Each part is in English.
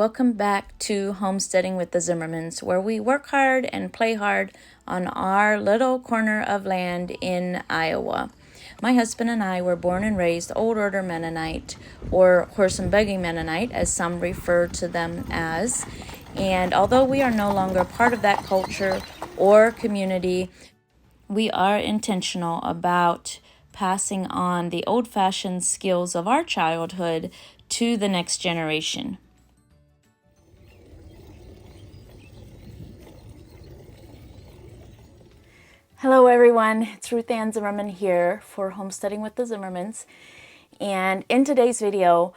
Welcome back to Homesteading with the Zimmermans, where we work hard and play hard on our little corner of land in Iowa. My husband and I were born and raised Old Order Mennonite, or horse and buggy Mennonite, as some refer to them as. And although we are no longer part of that culture or community, we are intentional about passing on the old-fashioned skills of our childhood to the next generation. Hello everyone, it's Ruth Zimmerman here for Homesteading with the Zimmermans, and in today's video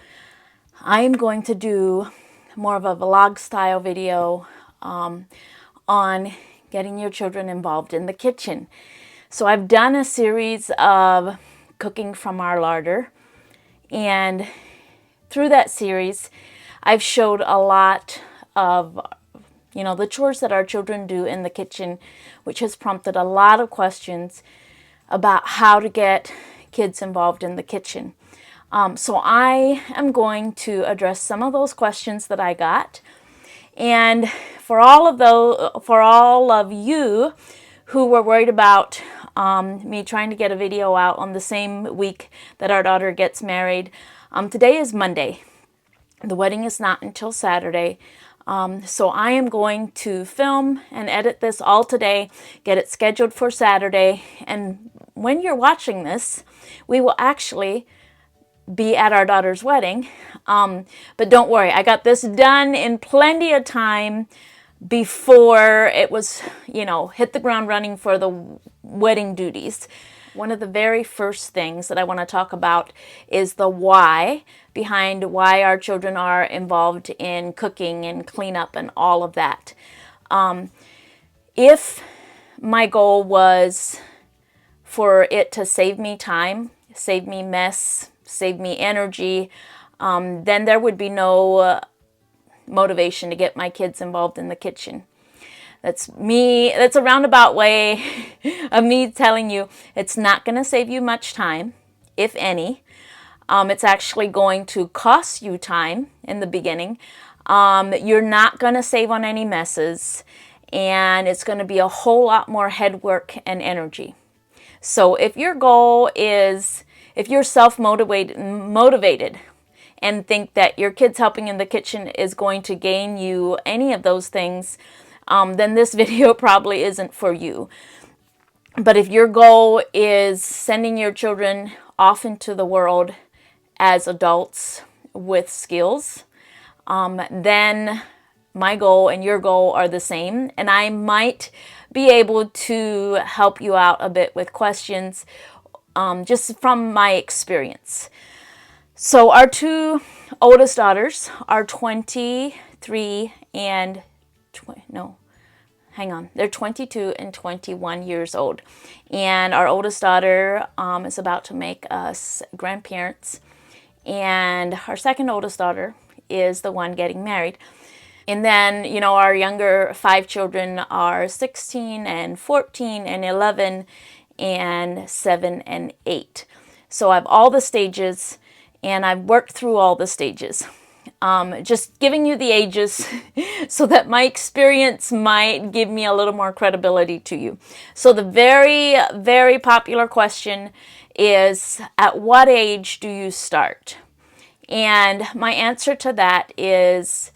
I am going to do more of a vlog style video on getting your children involved in the kitchen. So I've done a series of cooking from our larder, and through that series I've showed a lot of the chores that our children do in the kitchen, which has prompted a lot of questions about how to get kids involved in the kitchen. So I am going to address some of those questions that I got. And for all of you who were worried about me trying to get a video out on the same week that our daughter gets married, today is Monday. The wedding is not until Saturday. So I am going to film and edit this all today, get it scheduled for Saturday, and when you're watching this, we will actually be at our daughter's wedding. But don't worry, I got this done in plenty of time before it was, hit the ground running for the wedding duties. One of the very first things that I want to talk about is the why behind why our children are involved in cooking and cleanup and all of that. If my goal was for it to save me time, save me mess, save me energy, then there would be no motivation to get my kids involved in the kitchen. That's a roundabout way of me telling you it's not going to save you much time, if any. It's actually going to cost you time in the beginning. You're not going to save on any messes, and it's going to be a whole lot more head work and energy. So if your goal is, if you're motivated and think that your kids helping in the kitchen is going to gain you any of those things, then this video probably isn't for you. But if your goal is sending your children off into the world as adults with skills, then my goal and your goal are the same, and I might be able to help you out a bit with questions just from my experience. So our two oldest daughters are 23 and they're 22 and 21 years old. And our oldest daughter is about to make us grandparents. And our second oldest daughter is the one getting married. And then, our younger 5 children are 16 and 14 and 11 and 7 and 8. So I have all the stages, and I've worked through all the stages. Just giving you the ages so that my experience might give me a little more credibility to you. So the very, very popular question is, at what age do you start? And my answer to that is,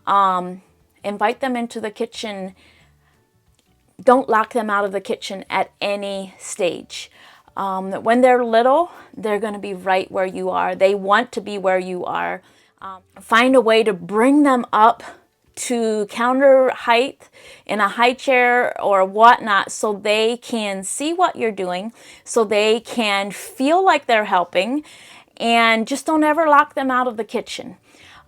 invite them into the kitchen. Don't lock them out of the kitchen at any stage. When they're little, they're going to be right where you are. They want to be where you are. Find a way to bring them up to counter height in a high chair or whatnot, so they can see what you're doing, so they can feel like they're helping, and just don't ever lock them out of the kitchen.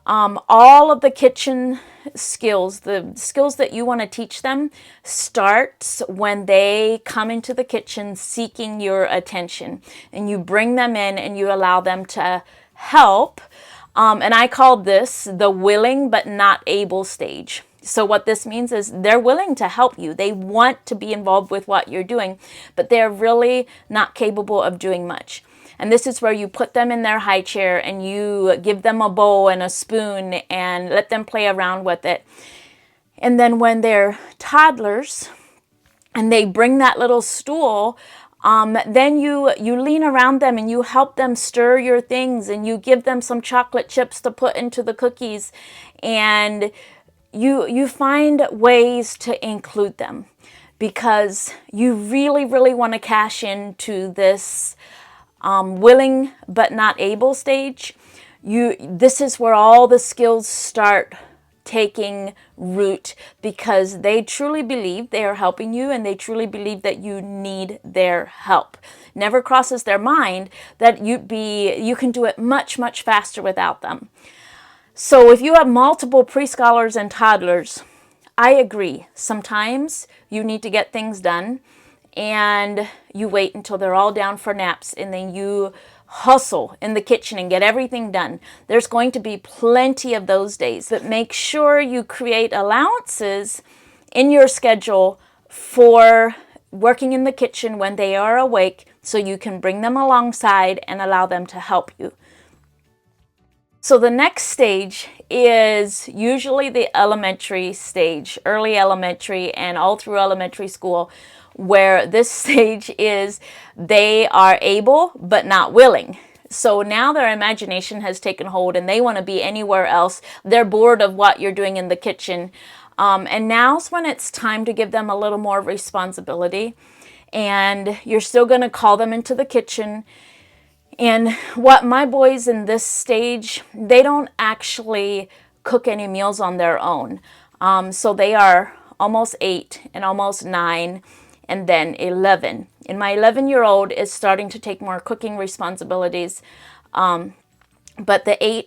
All of the kitchen skills, the skills that you want to teach them, starts when they come into the kitchen seeking your attention, and you bring them in and you allow them to help. And I call this the willing but not able stage. So what this means is they're willing to help you. They want to be involved with what you're doing, but they're really not capable of doing much. And this is where you put them in their high chair and you give them a bowl and a spoon and let them play around with it. And then when they're toddlers and they bring that little stool, then you lean around them and you help them stir your things, and you give them some chocolate chips to put into the cookies, and you find ways to include them, because you really, really want to cash into this willing but not able stage. This is where all the skills start taking root, because they truly believe they are helping you, and they truly believe that you need their help. Never crosses their mind that you can do it much, much faster without them. So if you have multiple pre-scholars and toddlers, I agree. Sometimes you need to get things done and you wait until they're all down for naps, and then you hustle in the kitchen and get everything done. There's going to be plenty of those days, but make sure you create allowances in your schedule for working in the kitchen when they are awake, so you can bring them alongside and allow them to help you. So the next stage is usually the elementary stage, early elementary and all through elementary school, where this stage is they are able but not willing. So now their imagination has taken hold and they want to be anywhere else. They're bored of what you're doing in the kitchen. And now's when it's time to give them a little more responsibility. And you're still going to call them into the kitchen. And what my boys in this stage, they don't actually cook any meals on their own. So they are almost 8 and almost 9 and then 11. And my 11-year-old is starting to take more cooking responsibilities. But the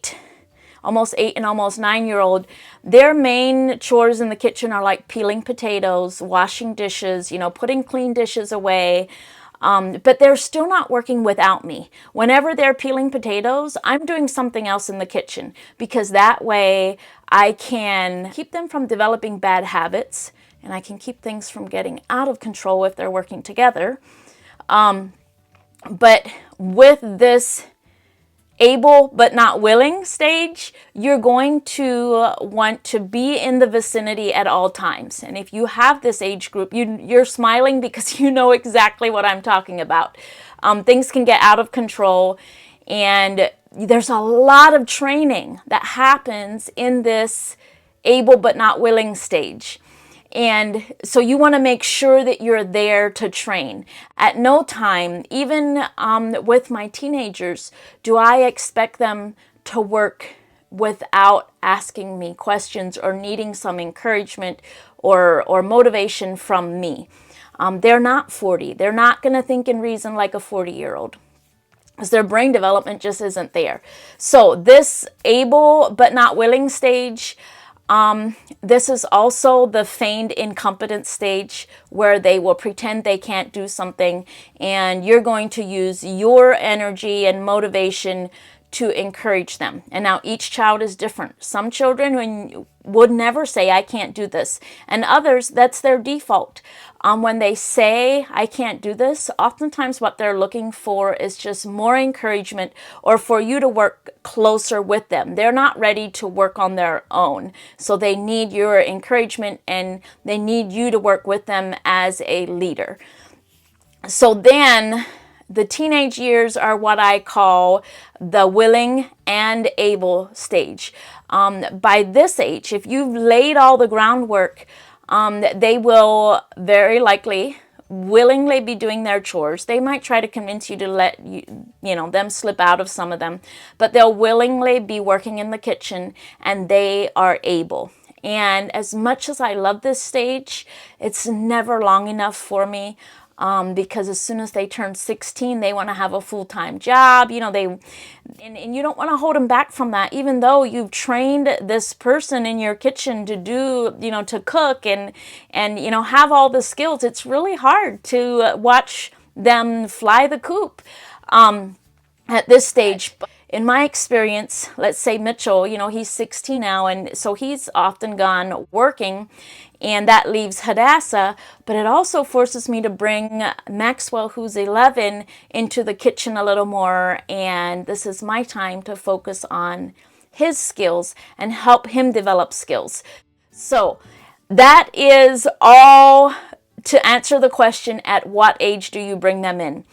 almost 8 and almost 9-year-old, their main chores in the kitchen are like peeling potatoes, washing dishes, putting clean dishes away. But they're still not working without me. Whenever they're peeling potatoes, I'm doing something else in the kitchen, because that way I can keep them from developing bad habits, and I can keep things from getting out of control if they're working together. But with this able but not willing stage, you're going to want to be in the vicinity at all times. And if you have this age group, you're smiling because you know exactly what I'm talking about. Things can get out of control, and there's a lot of training that happens in this able but not willing stage. And so you want to make sure that you're there to train. At no time, even with my teenagers, do I expect them to work without asking me questions or needing some encouragement or motivation from me. They're not 40. They're not going to think and reason like a 40-year-old. Because their brain development just isn't there. So this able but not willing stage, this is also the feigned incompetence stage, where they will pretend they can't do something, and you're going to use your energy and motivation to encourage them. And now each child is different. Some children would never say, I can't do this. And others, that's their default. When they say, I can't do this, oftentimes what they're looking for is just more encouragement, or for you to work closer with them. They're not ready to work on their own. So they need your encouragement, and they need you to work with them as a leader. So then the teenage years are what I call the willing and able stage. By this age, if you've laid all the groundwork, they will very likely willingly be doing their chores. They might try to convince you to let them slip out of some of them, but they'll willingly be working in the kitchen, and they are able. And as much as I love this stage, it's never long enough for me. Because as soon as they turn 16, they want to have a full-time job. And you don't want to hold them back from that, even though you've trained this person in your kitchen to do, to cook and have all the skills. It's really hard to watch them fly the coop at this stage. in my experience, let's say Mitchell, he's 16 now, and so he's often gone working, and that leaves Hadassah, but it also forces me to bring Maxwell, who's 11, into the kitchen a little more, and this is my time to focus on his skills and help him develop skills. So that is all to answer the question, at what age do you bring them in?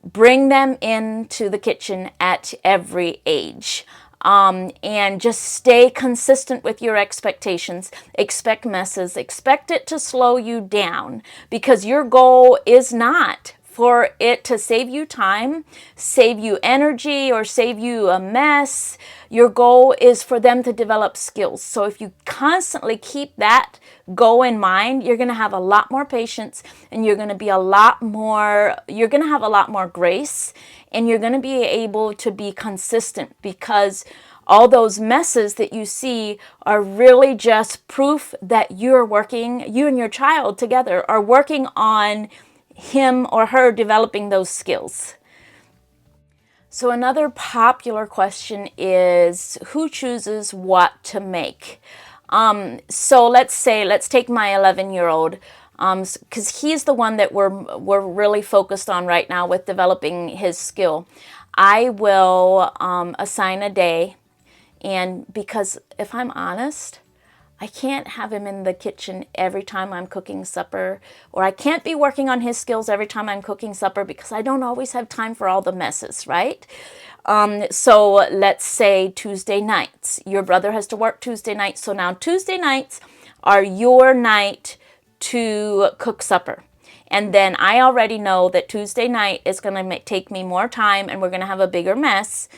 Bring them into the kitchen at every age. And just stay consistent with your expectations. Expect messes. Expect it to slow you down, because your goal is not for it to save you time, save you energy, or save you a mess. Your goal is for them to develop skills. So if you constantly keep that goal in mind, you're going to have a lot more patience, and you're going to be a lot more, you're going to have a lot more grace, and you're going to be able to be consistent, because all those messes that you see are really just proof that you and your child together are working on him or her developing those skills. So another popular question is, who chooses what to make? So let's take my 11-year-old, because he's the one that we're really focused on right now with developing his skill. I will assign a day, and because if I'm honest, I can't have him in the kitchen every time I'm cooking supper, or I can't be working on his skills every time I'm cooking supper, because I don't always have time for all the messes, right? So let's say Tuesday nights. Your brother has to work Tuesday nights, so now Tuesday nights are your night to cook supper. And then I already know that Tuesday night is going to take me more time, and we're going to have a bigger mess.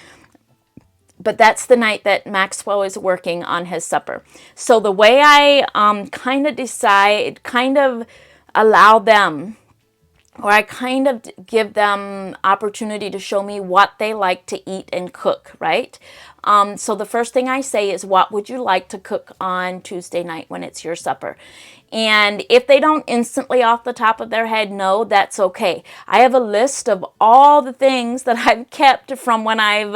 But that's the night that Maxwell is working on his supper. So the way I kind of allow them, or I kind of give them opportunity to show me what they like to eat and cook, right? So the first thing I say is, what would you like to cook on Tuesday night when it's your supper? And if they don't instantly off the top of their head know, that's okay. I have a list of all the things that I've kept from when I've,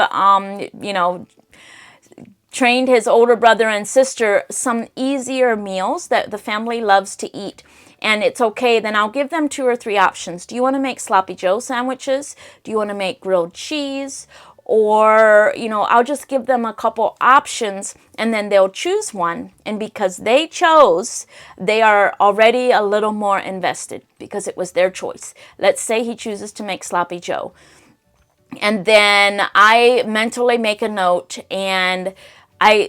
trained his older brother and sister some easier meals that the family loves to eat. And it's okay, then I'll give them 2 or 3 options. Do you want to make sloppy joe sandwiches? Do you want to make grilled cheese? Or, I'll just give them a couple options, and then they'll choose one. And because they chose, they are already a little more invested, because it was their choice. Let's say he chooses to make sloppy joe. And then I mentally make a note, and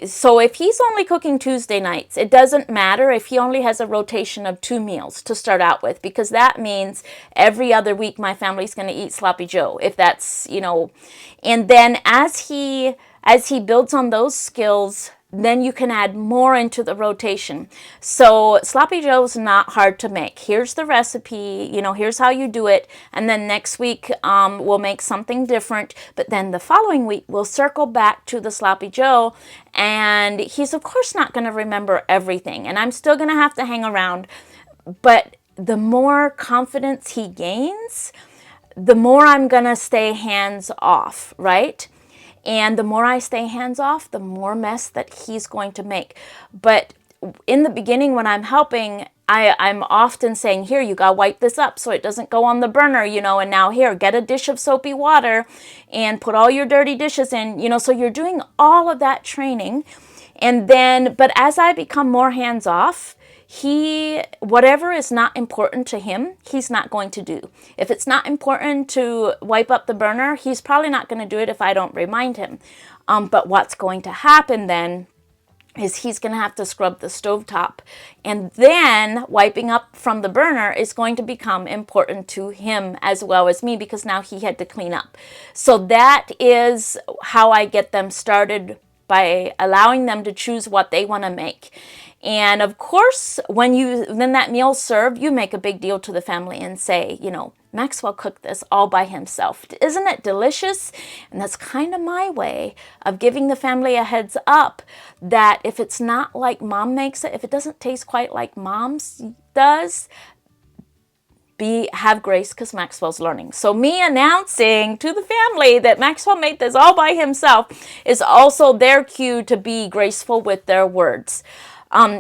so if he's only cooking Tuesday nights, it doesn't matter if he only has a rotation of 2 meals to start out with, because that means every other week my family's going to eat sloppy joe, if that's, and then as he builds on those skills, then you can add more into the rotation. So sloppy joe is not hard to make. Here's the recipe, here's how you do it. And then next week we'll make something different. But then the following week we'll circle back to the sloppy joe. And he's of course not going to remember everything. And I'm still going to have to hang around. But the more confidence he gains, the more I'm going to stay hands off, right? And the more I stay hands off, the more mess that he's going to make. But in the beginning when I'm helping, I'm often saying, here, you gotta wipe this up so it doesn't go on the burner, and now here, get a dish of soapy water and put all your dirty dishes in, so you're doing all of that training. And then, but as I become more hands off, whatever is not important to him, he's not going to do. If it's not important to wipe up the burner, he's probably not going to do it if I don't remind him. But what's going to happen then is he's going to have to scrub the stovetop. And then wiping up from the burner is going to become important to him as well as me, because now he had to clean up. So that is how I get them started, by allowing them to choose what they want to make. And of course, when that meal's served, you make a big deal to the family and say, Maxwell cooked this all by himself. Isn't it delicious? And that's kind of my way of giving the family a heads up that if it's not like mom makes it, if it doesn't taste quite like mom's does, have grace because Maxwell's learning. So me announcing to the family that Maxwell made this all by himself is also their cue to be graceful with their words.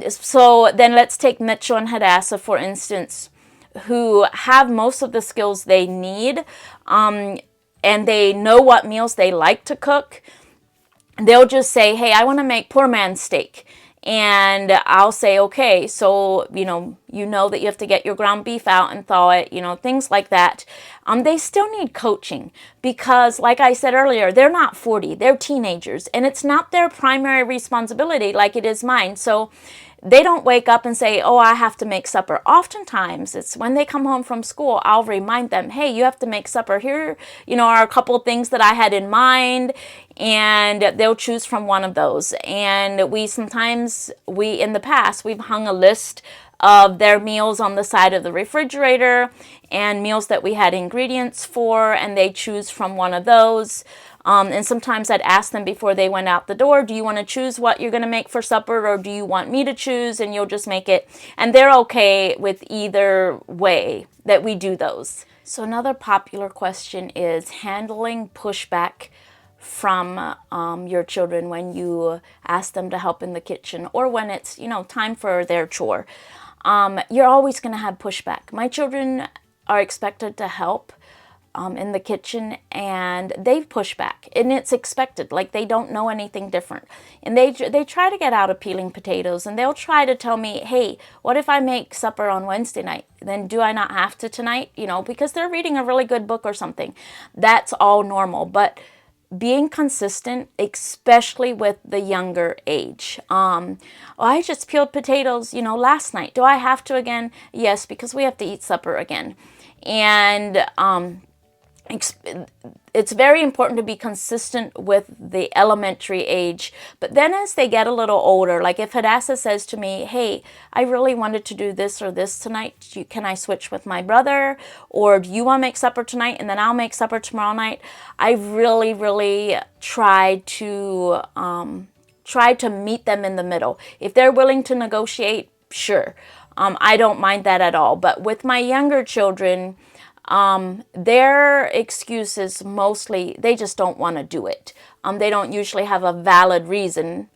So then let's take Mitchell and Hadassah, for instance, who have most of the skills they need, and they know what meals they like to cook. They'll just say, hey, I want to make poor man's steak. And I'll say, okay, so, you know that you have to get your ground beef out and thaw it, things like that. They still need coaching because, like I said earlier, they're not 40, they're teenagers, and it's not their primary responsibility like it is mine. So they don't wake up and say, oh, I have to make supper. Oftentimes, it's when they come home from school, I'll remind them, hey, you have to make supper. Here, are a couple of things that I had in mind, and they'll choose from one of those. And in the past, we've hung a list of their meals on the side of the refrigerator and meals that we had ingredients for, and they choose from one of those. And sometimes I'd ask them before they went out the door, do you want to choose what you're going to make for supper, or do you want me to choose? And you'll just make it. And they're okay with either way that we do those. So another popular question is handling pushback from your children when you ask them to help in the kitchen, or when it's, time for their chore. You're always going to have pushback. My children are expected to help in the kitchen, and they push back, and it's expected. Like, they don't know anything different, and they try to get out of peeling potatoes, and they'll try to tell me, hey, what if I make supper on Wednesday night? Then do I not have to tonight? Because they're reading a really good book or something. That's all normal, but being consistent, especially with the younger age. Well, I just peeled potatoes, last night. Do I have to again? Yes, because we have to eat supper again. And it's very important to be consistent with the elementary age. But then as they get a little older, like if Hadassah says to me, hey, I really wanted to do this or this tonight, can I switch with my brother? Or do you want to make supper tonight and then I'll make supper tomorrow night? I really, really try to meet them in the middle. If they're willing to negotiate, sure. I don't mind that at all. But with my younger children, their excuses mostly, they just don't want to do it. They don't usually have a valid reason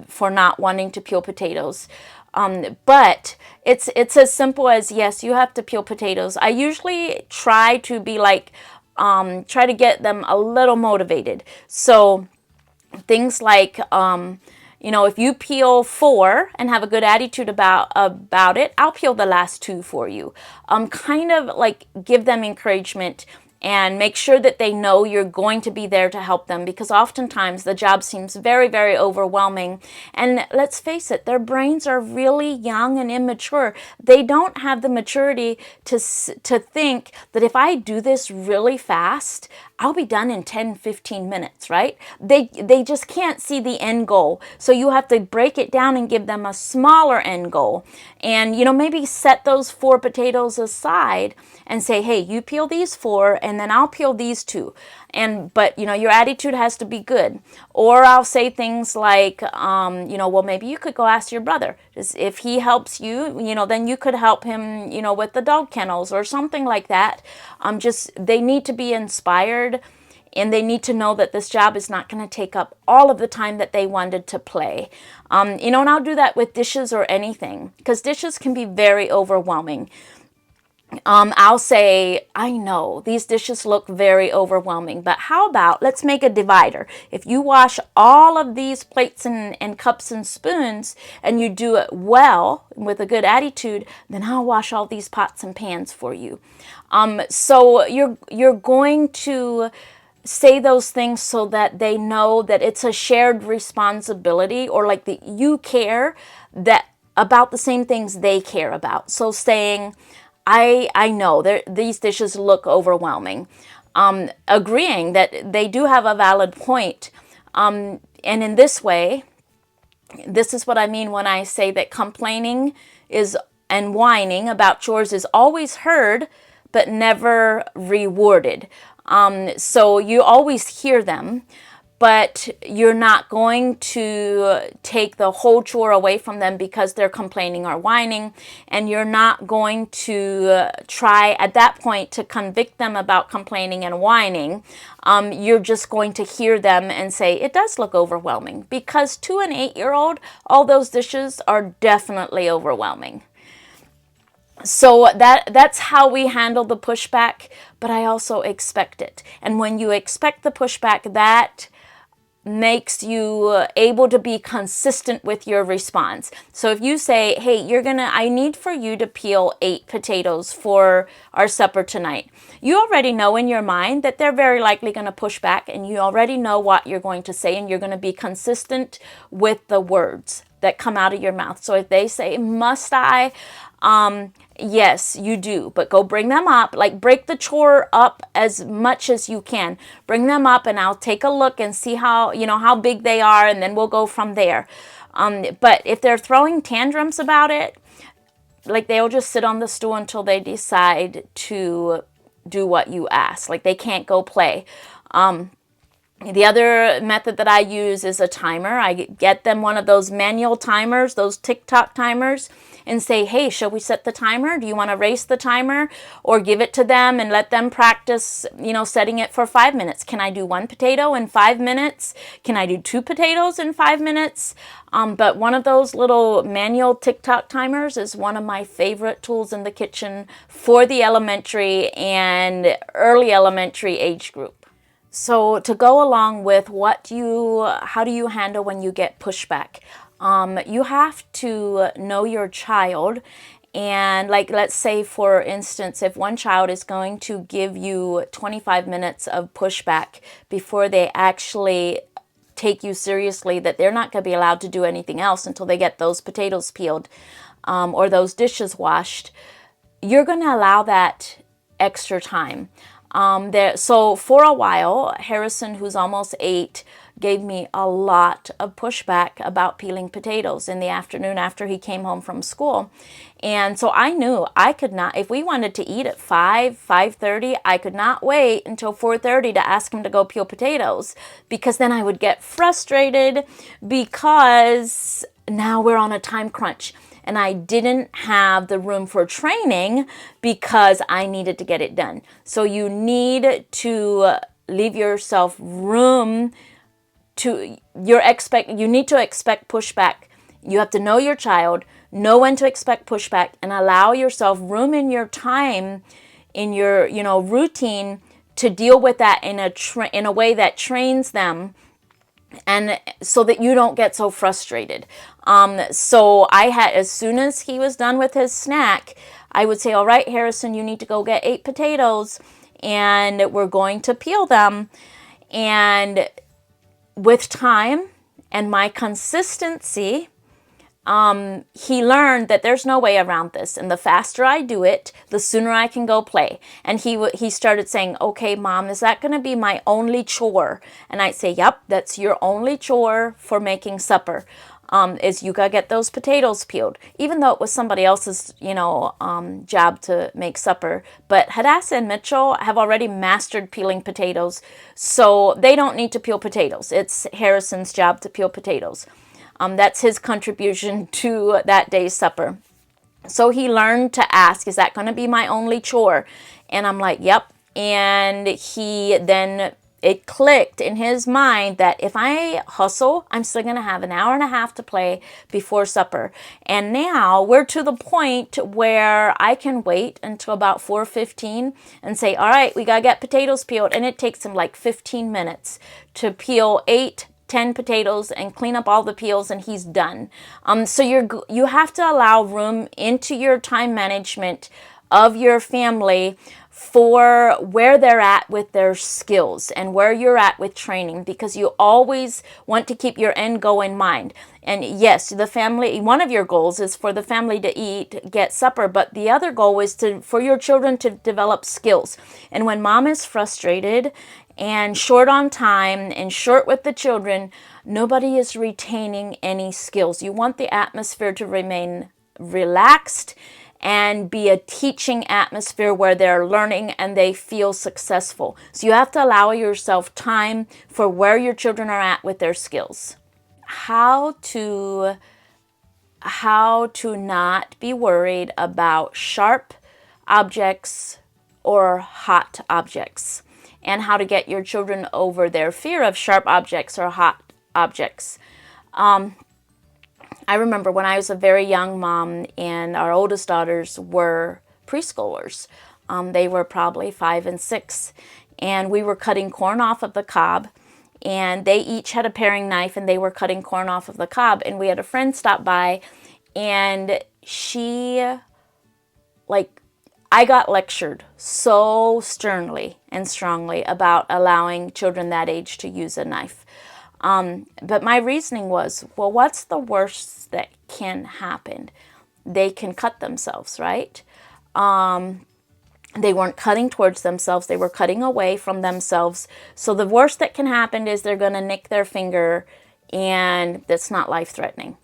for not wanting to peel potatoes. But it's as simple as, yes, you have to peel potatoes. I usually try to be like, try to get them a little motivated. So things like, if you peel 4 and have a good attitude about it, I'll peel the last 2 for you. Kind of like give them encouragement and make sure that they know you're going to be there to help them, because oftentimes the job seems very, very overwhelming. And let's face it, their brains are really young and immature. They don't have the maturity to think that if I do this really fast, I'll be done in 10, 15 minutes, right? They just can't see the end goal. So you have to break it down and give them a smaller end goal. And, maybe set those 4 potatoes aside and say, hey, you peel these 4 and then I'll peel these 2. But your attitude has to be good. Or I'll say things like, well, maybe you could go ask your brother. If he helps you, then you could help him, with the dog kennels or something like that. They need to be inspired, and they need to know that this job is not going to take up all of the time that they wanted to play. And I'll do that with dishes or anything, because dishes can be very overwhelming. I'll say, I know these dishes look very overwhelming, but how about let's make a divider. If you wash all of these plates and cups and spoons, and you do it well with a good attitude, then I'll wash all these pots and pans for you. So you're going to say those things so that they know that it's a shared responsibility, or like you care that about the same things they care about. So saying, I know these dishes look overwhelming. Agreeing that they do have a valid point. And in this way, this is what I mean when I say that complaining and whining about chores is always heard, but never rewarded. So you always hear them, but you're not going to take the whole chore away from them because they're complaining or whining, and you're not going to try at that point to convict them about complaining and whining. You're just going to hear them and say, it does look overwhelming, because to an 8-year-old, all those dishes are definitely overwhelming. So that's how we handle the pushback, but I also expect it. And when you expect the pushback, that makes you able to be consistent with your response. So if you say, hey, I need for you to peel 8 potatoes for our supper tonight, you already know in your mind that they're very likely going to push back, and you already know what you're going to say, and you're going to be consistent with the words that come out of your mouth. So if they say, must I? Yes, you do, but go bring them up. Like, break the chore up as much as you can. Bring them up, and I'll take a look and see how big they are, and then we'll go from there. But if they're throwing tantrums about it, like, they'll just sit on the stool until they decide to do what you ask. Like, they can't go play. The other method that I use is a timer. I get them one of those manual timers, those TikTok timers, and say, hey, shall we set the timer? Do you want to race the timer? Or give it to them and let them practice, setting it for 5 minutes. Can I do 1 potato in 5 minutes? Can I do 2 potatoes in 5 minutes? But one of those little manual TikTok timers is one of my favorite tools in the kitchen for the elementary and early elementary age group. So to go along with how do you handle when you get pushback? You have to know your child, and like, let's say for instance, if one child is going to give you 25 minutes of pushback before they actually take you seriously, that they're not going to be allowed to do anything else until they get those potatoes peeled or those dishes washed, you're going to allow that extra time. So for a while, Harrison, who's almost 8, gave me a lot of pushback about peeling potatoes in the afternoon after he came home from school. And so I knew I could not, if we wanted to eat at 5:30, I could not wait until 4:30 to ask him to go peel potatoes, because then I would get frustrated because now we're on a time crunch. And I didn't have the room for training because I needed to get it done. So you need to leave yourself room you need to expect pushback. You have to know your child, know when to expect pushback, and allow yourself room in your time, in your routine, to deal with that in a way that trains them, and so that you don't get so frustrated. So as soon as he was done with his snack, I would say, all right, Harrison, you need to go get 8 potatoes, and we're going to peel them. And with time and my consistency, he learned that there's no way around this. And the faster I do it, the sooner I can go play. And he started saying, okay, Mom, is that going to be my only chore? And I'd say, yep, that's your only chore for making supper. Is you gotta get those potatoes peeled, even though it was somebody else's, job to make supper. But Hadassah and Mitchell have already mastered peeling potatoes, so they don't need to peel potatoes. It's Harrison's job to peel potatoes. That's his contribution to that day's supper. So he learned to ask, is that going to be my only chore? And I'm like, yep. And it clicked in his mind that if I hustle, I'm still going to have an hour and a half to play before supper. And now we're to the point where I can wait until about 4:15 and say, all right, we got to get potatoes peeled. And it takes him like 15 minutes to peel 8-10 potatoes and clean up all the peels, and he's done. So you have to allow room into your time management of your family for where they're at with their skills and where you're at with training, because you always want to keep your end goal in mind. And yes, one of your goals is for the family to get supper, but the other goal is for your children to develop skills. And when mom is frustrated and short on time and short with the children, nobody is retaining any skills. You want the atmosphere to remain relaxed and be a teaching atmosphere where they're learning and they feel successful. So you have to allow yourself time for where your children are at with their skills. How to not be worried about sharp objects or hot objects, and how to get your children over their fear of sharp objects or hot objects. I remember when I was a very young mom and our oldest daughters were preschoolers. They were probably 5 and 6, and we were cutting corn off of the cob, and they each had a paring knife and they were cutting corn off of the cob, and we had a friend stop by, and I got lectured so sternly and strongly about allowing children that age to use a knife. But my reasoning was, well, what's the worst that can happen? They can cut themselves, right? They weren't cutting towards themselves. They were cutting away from themselves. So the worst that can happen is they're going to nick their finger, and that's not life-threatening.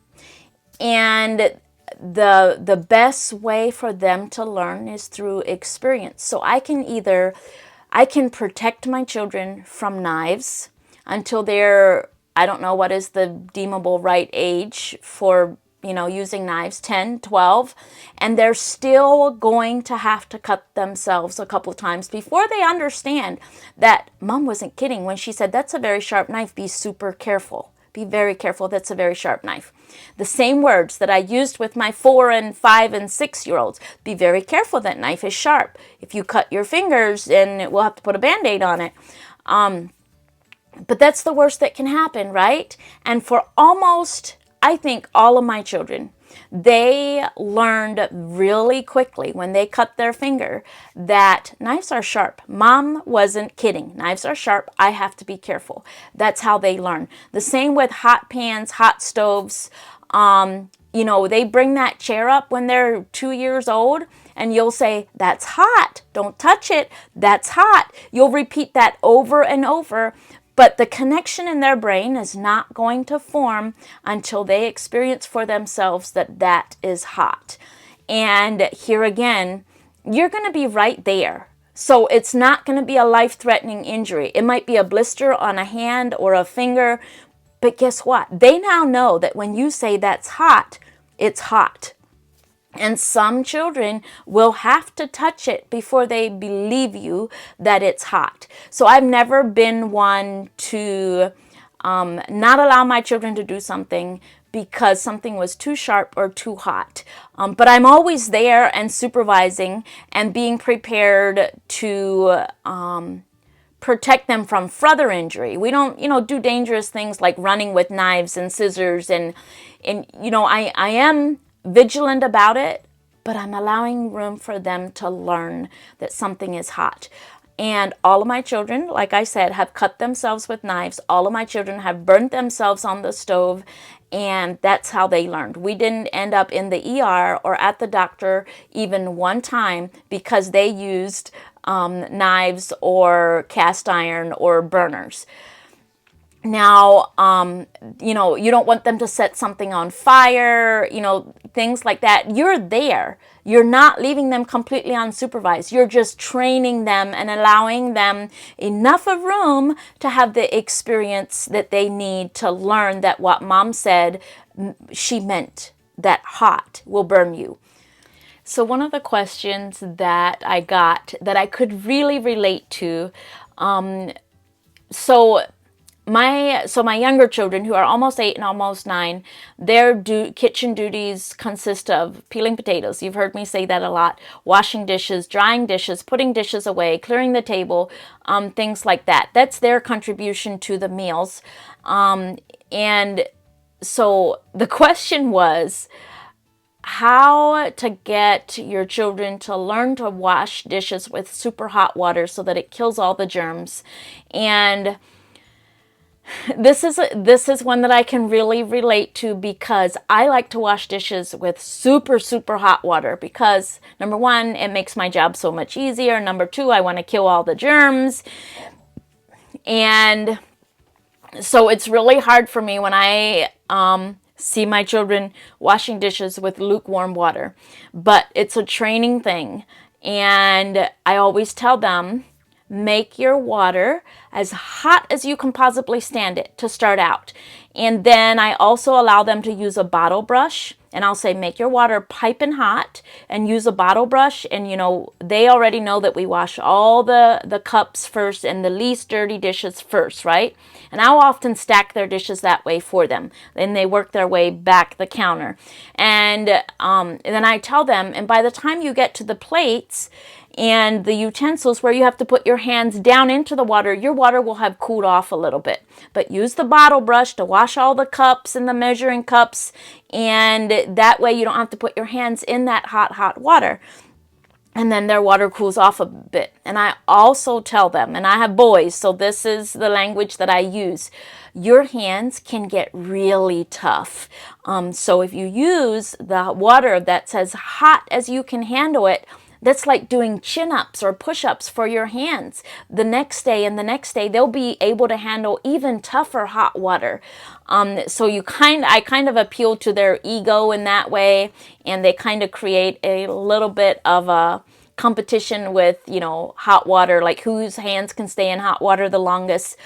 And the best way for them to learn is through experience. So I can protect my children from knives until they're, I don't know what is the deemable right age for, using knives, 10, 12, and they're still going to have to cut themselves a couple of times before they understand that Mom wasn't kidding when she said, that's a very sharp knife, be super careful. Be very careful, that's a very sharp knife. The same words that I used with my 4 and 5 and 6-year-olds. Be very careful, that knife is sharp. If you cut your fingers, and we'll have to put a Band-Aid on it. But that's the worst that can happen, right? And for almost, I think, all of my children, they learned really quickly when they cut their finger that knives are sharp. Mom wasn't kidding. Knives are sharp. I have to be careful. That's how they learn. The same with hot pans, hot stoves. They bring that chair up when they're 2 years old, and you'll say, that's hot. Don't touch it. That's hot. You'll repeat that over and over. But the connection in their brain is not going to form until they experience for themselves that that is hot. And here again, you're going to be right there. So it's not going to be a life-threatening injury. It might be a blister on a hand or a finger. But guess what? They now know that when you say that's hot, it's hot. And some children will have to touch it before they believe you that it's hot. So I've never been one to not allow my children to do something because something was too sharp or too hot. But I'm always there and supervising and being prepared to protect them from further injury. We don't, do dangerous things like running with knives and scissors. And I am vigilant about it, but I'm allowing room for them to learn that something is hot. And all of my children, like I said, have cut themselves with knives. All of my children have burnt themselves on the stove, and that's how they learned. We didn't end up in the ER or at the doctor even one time because they used knives or cast iron or burners. Now, you don't want them to set something on fire, things like that. You're there. You're not leaving them completely unsupervised. You're just training them and allowing them enough of room to have the experience that they need to learn that what Mom said, she meant that hot will burn you. So one of the questions that I got that I could really relate to, my younger children, who are almost 8 and almost 9, their kitchen duties consist of peeling potatoes. You've heard me say that a lot. Washing dishes, drying dishes, putting dishes away, clearing the table, things like that. That's their contribution to the meals. And so the question was how to get your children to learn to wash dishes with super hot water so that it kills all the germs. And this is one that I can really relate to because I like to wash dishes with super, super hot water because, number one, it makes my job so much easier. Number two, I want to kill all the germs. And so it's really hard for me when I see my children washing dishes with lukewarm water, but it's a training thing. And I always tell them, make your water as hot as you can possibly stand it to start out. And then I also allow them to use a bottle brush. And I'll say, make your water piping hot and use a bottle brush. And, you know, they already know that we wash all the cups first and the least dirty dishes first, right? And I'll often stack their dishes that way for them. Then they work their way back the counter. And then I tell them, and by the time you get to the plates and the utensils where you have to put your hands down into the water, your water will have cooled off a little bit. But use the bottle brush to wash all the cups and the measuring cups, and that way you don't have to put your hands in that hot water. And then their water cools off a bit. And I also tell them, and I have boys, so this is the language that I use, your hands can get really tough. So if you use the water that's as hot as you can handle it, that's like doing chin-ups or push-ups for your hands. The next day and the next day, they'll be able to handle even tougher hot water. So I kind of appeal to their ego in that way, and they kind of create a little bit of a competition with, you know, hot water, like whose hands can stay in hot water the longest.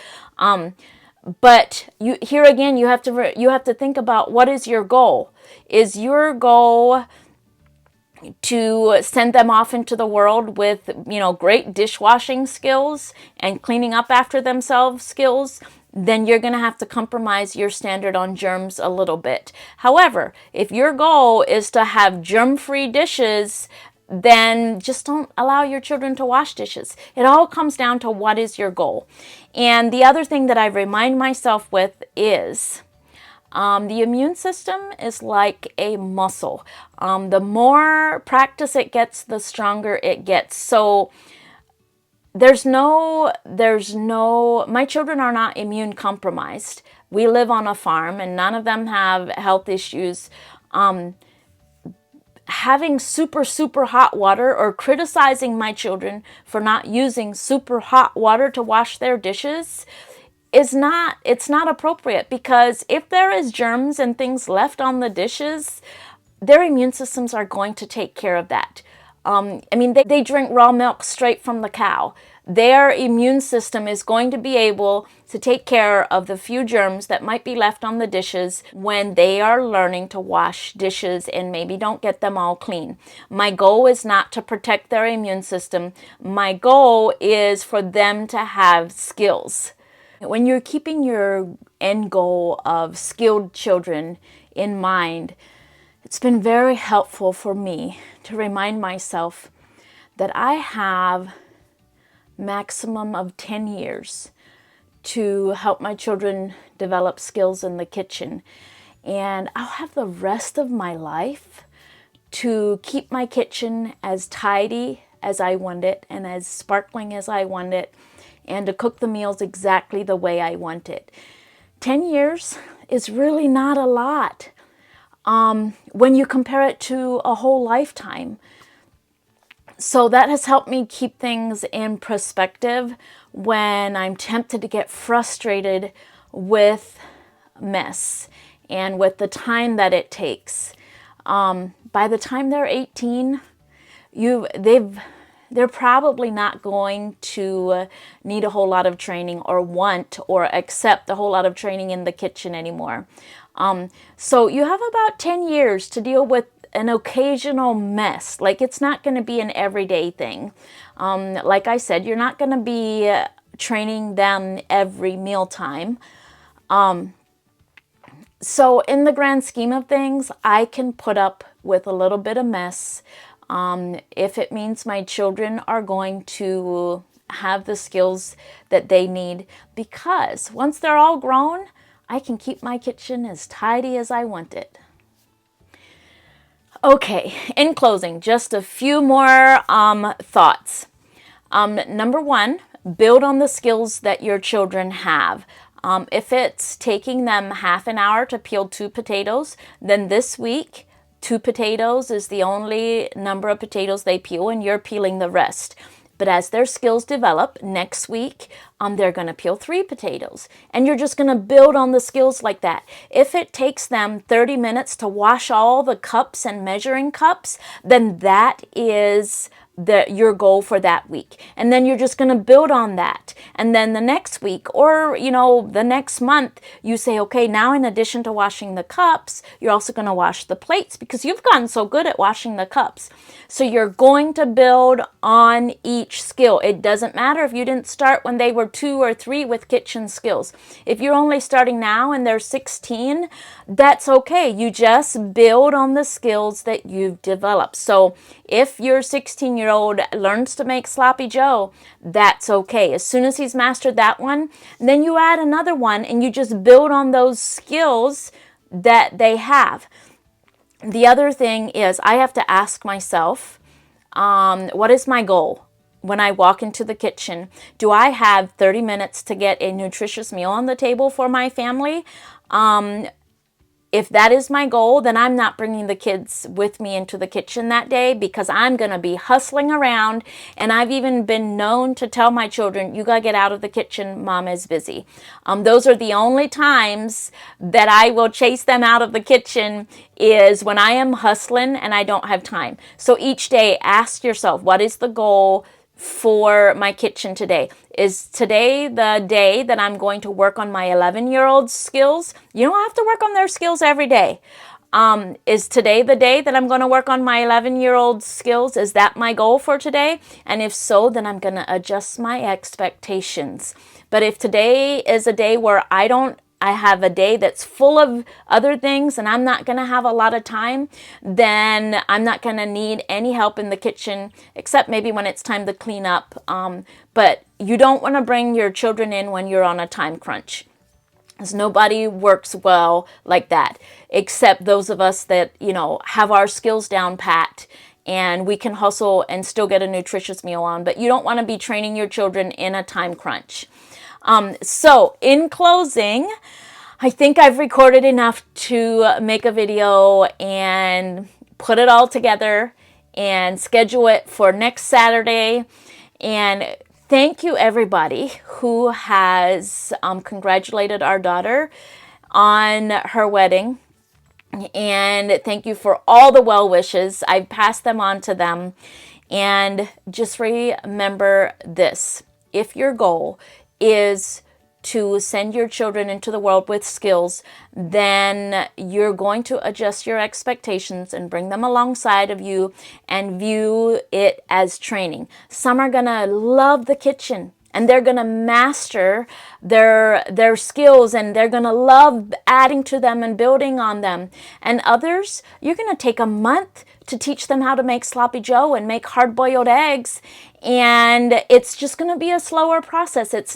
But here again, you have to think about, what is your goal? Is your goal to send them off into the world with, you know, great dishwashing skills and cleaning up after themselves skills? Then you're going to have to compromise your standard on germs a little bit. However, if your goal is to have germ-free dishes, then just don't allow your children to wash dishes. It all comes down to, what is your goal? And the other thing that I remind myself with is, the immune system is like a muscle. The more practice it gets, the stronger it gets. So my children are not immune compromised. We live on a farm and none of them have health issues. Having super hot water or criticizing my children for not using super hot water to wash their dishes it's not appropriate, because if there is germs and things left on the dishes, their immune systems are going to take care of that. I mean, they drink raw milk straight from the cow. Their immune system is going to be able to take care of the few germs that might be left on the dishes when they are learning to wash dishes and maybe don't get them all clean. My goal is not to protect their immune system. My goal is for them to have skills. When you're keeping your end goal of skilled children in mind, it's been very helpful for me to remind myself that I have maximum of 10 years to help my children develop skills in the kitchen. And I'll have the rest of my life to keep my kitchen as tidy as I want it and as sparkling as I want it, and to cook the meals exactly the way I want it. 10 years is really not a lot when you compare it to a whole lifetime. So that has helped me keep things in perspective when I'm tempted to get frustrated with mess and with the time that it takes. By the time they're 18, they're probably not going to need a whole lot of training or want or accept a whole lot of training in the kitchen anymore. So you have about 10 years to deal with an occasional mess. Like, it's not going to be an everyday thing. Like I said, you're not going to be training them every mealtime. So in the grand scheme of things, I can put up with a little bit of mess if it means my children are going to have the skills that they need, because once they're all grown, I can keep my kitchen as tidy as I want it. Okay, in closing, just a few more thoughts. Number one, build on the skills that your children have. If it's taking them half an hour to peel 2 potatoes, then this week 2 potatoes is the only number of potatoes they peel, and you're peeling the rest. But as their skills develop, next week, they're going to peel 3 potatoes. And you're just going to build on the skills like that. If it takes them 30 minutes to wash all the cups and measuring cups, then that is your goal for that week. And then you're just going to build on that. And then the next week, or the next month, you say, okay, now in addition to washing the cups, you're also going to wash the plates, because you've gotten so good at washing the cups. So you're going to build on each skill. It doesn't matter if you didn't start when they were 2 or 3 with kitchen skills. If you're only starting now and they're 16, that's okay. You just build on the skills that you've developed. So if your 16-year-old learns to make sloppy joe, that's okay. As soon as he's mastered that one, then you add another one and you just build on those skills that they have. The other thing is, I have to ask myself, what is my goal? When I walk into the kitchen, do I have 30 minutes to get a nutritious meal on the table for my family? If that is my goal, then I'm not bringing the kids with me into the kitchen that day, because I'm going to be hustling around. And I've even been known to tell my children, you got to get out of the kitchen, mom is busy. Those are the only times that I will chase them out of the kitchen, is when I am hustling and I don't have time. So each day, ask yourself, what is the goal for my kitchen today? Is today the day that I'm going to work on my 11-year-old's skills? You don't have to work on their skills every day. Is today the day that I'm going to work on my 11-year-old's skills? Is that my goal for today? And if so, then I'm going to adjust my expectations. But if today is a day where I have a day that's full of other things and I'm not going to have a lot of time, then I'm not going to need any help in the kitchen, except maybe when it's time to clean up. But you don't want to bring your children in when you're on a time crunch, because nobody works well like that, except those of us that, have our skills down pat, and we can hustle and still get a nutritious meal on. But you don't want to be training your children in a time crunch. So in closing, I think I've recorded enough to make a video and put it all together and schedule it for next Saturday. And thank you everybody who has congratulated our daughter on her wedding. And thank you for all the well wishes. I've passed them on to them. And just remember this: if your goal is to send your children into the world with skills, then you're going to adjust your expectations and bring them alongside of you and view it as training. Some are going to love the kitchen and they're going to master their skills, and they're going to love adding to them and building on them. And others, you're going to take a month to teach them how to make sloppy joe and make hard-boiled eggs, and it's just going to be a slower process. It's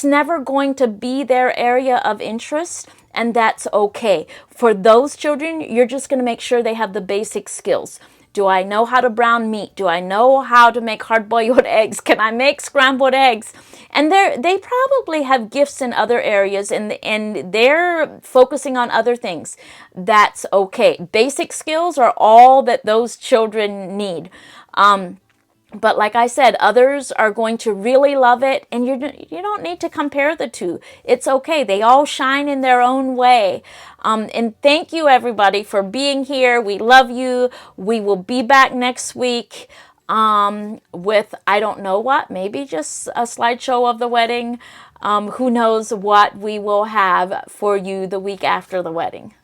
never going to be their area of interest, and that's okay. For those children, you're just going to make sure they have the basic skills. Do I know how to brown meat? Do I know how to make hard-boiled eggs? Can I make scrambled eggs? And they probably have gifts in other areas, and they're focusing on other things. That's okay. Basic skills are all that those children need. But like I said, others are going to really love it, and you don't need to compare the two. It's okay. They all shine in their own way. And thank you, everybody, for being here. We love you. We will be back next week with, I don't know what, maybe just a slideshow of the wedding. Who knows what we will have for you the week after the wedding.